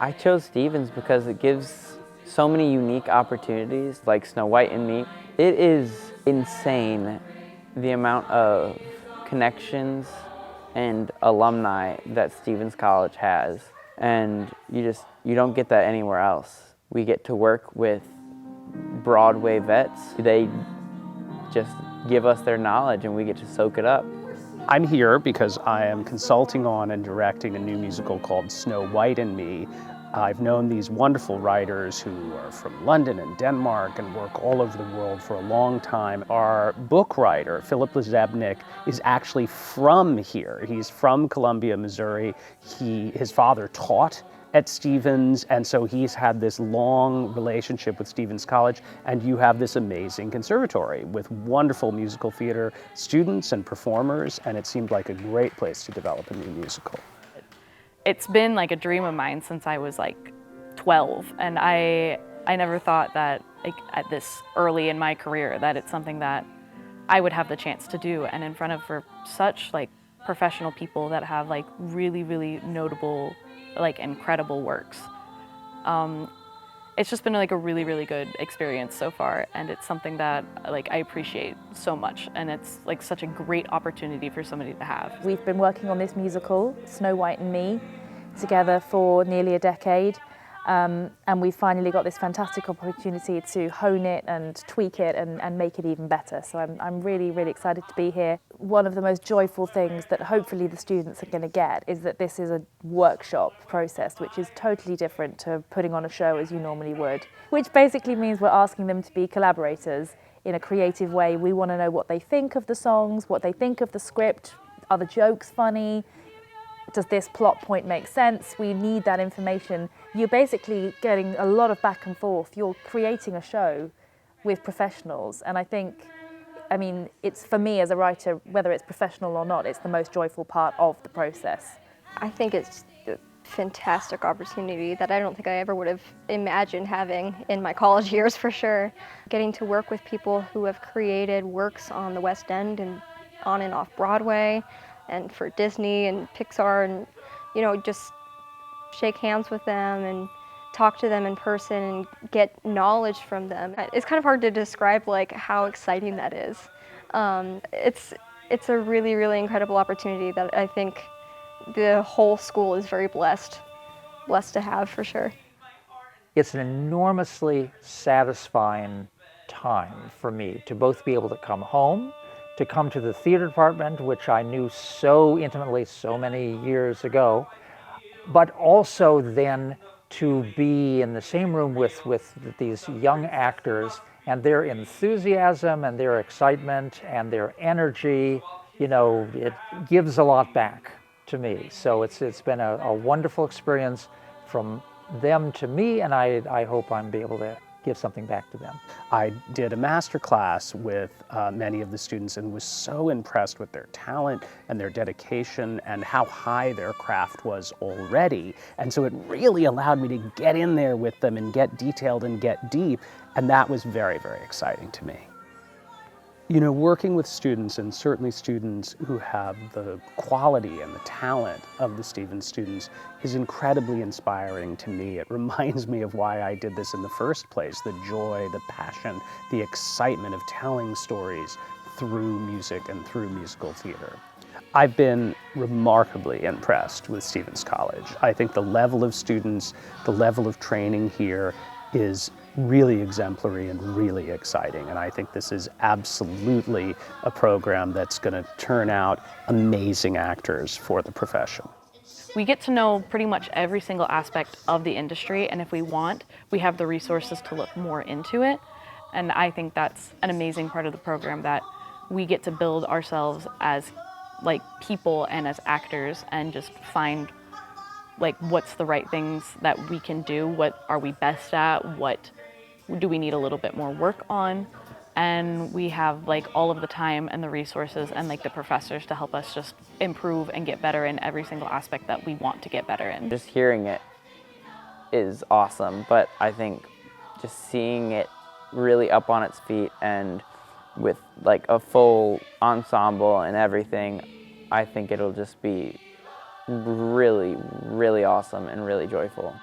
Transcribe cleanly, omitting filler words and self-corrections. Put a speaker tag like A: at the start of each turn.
A: I chose Stephens because it gives so many unique opportunities, like Snow White and Me. It is insane the amount of connections and alumni that Stephens College has, and you don't get that anywhere else. We get to work with Broadway vets. They just give us their knowledge and we get to soak it up.
B: I'm here because I am consulting on and directing a new musical called Snow White and Me. I've known these wonderful writers who are from London and Denmark and work all over the world for a long time. Our book writer, Philip LaZebnik, is actually from here. He's from Columbia, Missouri. His father taught at Stephens, and so he's had this long relationship with Stephens College, and you have this amazing conservatory with wonderful musical theater students and performers, and it seemed like a great place to develop a new musical.
C: It's been like a dream of mine since I was like 12, and I never thought that like at this early in my career that it's something that I would have the chance to do, and in front of for such like professional people that have like really, really notable, like incredible works. It's just been like a really, really good experience so far, and it's something that like I appreciate so much, and it's like such a great opportunity for somebody to have.
D: We've been working on this musical, Snow White and Me, together for nearly a decade, and we finally got this fantastic opportunity to hone it and tweak it and make it even better. So I'm really, really excited to be here. One of the most joyful things that hopefully the students are going to get is that this is a workshop process, which is totally different to putting on a show as you normally would, which basically means we're asking them to be collaborators in a creative way. We want to know what they think of the songs, what they think of the script. Are the jokes funny? Does this plot point make sense? We need that information. You're basically getting a lot of back and forth. You're creating a show with professionals, and I mean, it's for me as a writer, whether it's professional or not, it's the most joyful part of the process.
E: I think it's a fantastic opportunity that I don't think I ever would have imagined having in my college years, for sure. Getting to work with people who have created works on the West End and on and off Broadway, and for Disney and Pixar, and just shake hands with them and talk to them in person and get knowledge from them. It's kind of hard to describe like how exciting that is. It's a really, really incredible opportunity that I think the whole school is very blessed to have, for sure.
F: It's an enormously satisfying time for me to both be able to come home, to come to the theater department, which I knew so intimately so many years ago, but also then to be in the same room with these young actors and their enthusiasm and their excitement and their energy. It gives a lot back to me. So it's been a wonderful experience from them to me, and I hope I'm be able to give something back to them.
B: I did a master class with many of the students and was so impressed with their talent and their dedication and how high their craft was already. And so it really allowed me to get in there with them and get detailed and get deep. And that was very, very exciting to me. Working with students, and certainly students who have the quality and the talent of the Stephens students, is incredibly inspiring to me. It reminds me of why I did this in the first place, the joy, the passion, the excitement of telling stories through music and through musical theater. I've been remarkably impressed with Stephens College. I think the level of students, the level of training here is really exemplary and really exciting. And I think this is absolutely a program that's going to turn out amazing actors for the profession.
C: We get to know pretty much every single aspect of the industry, and if we want, we have the resources to look more into it. And I think that's an amazing part of the program, that we get to build ourselves as like people and as actors and just find like what's the right things that we can do, what are we best at, what do we need a little bit more work on, and we have like all of the time and the resources and like the professors to help us just improve and get better in every single aspect that we want to get better in.
A: Just hearing it is awesome, but I think just seeing it really up on its feet and with like a full ensemble and everything, I think it'll just be really, really awesome and really joyful.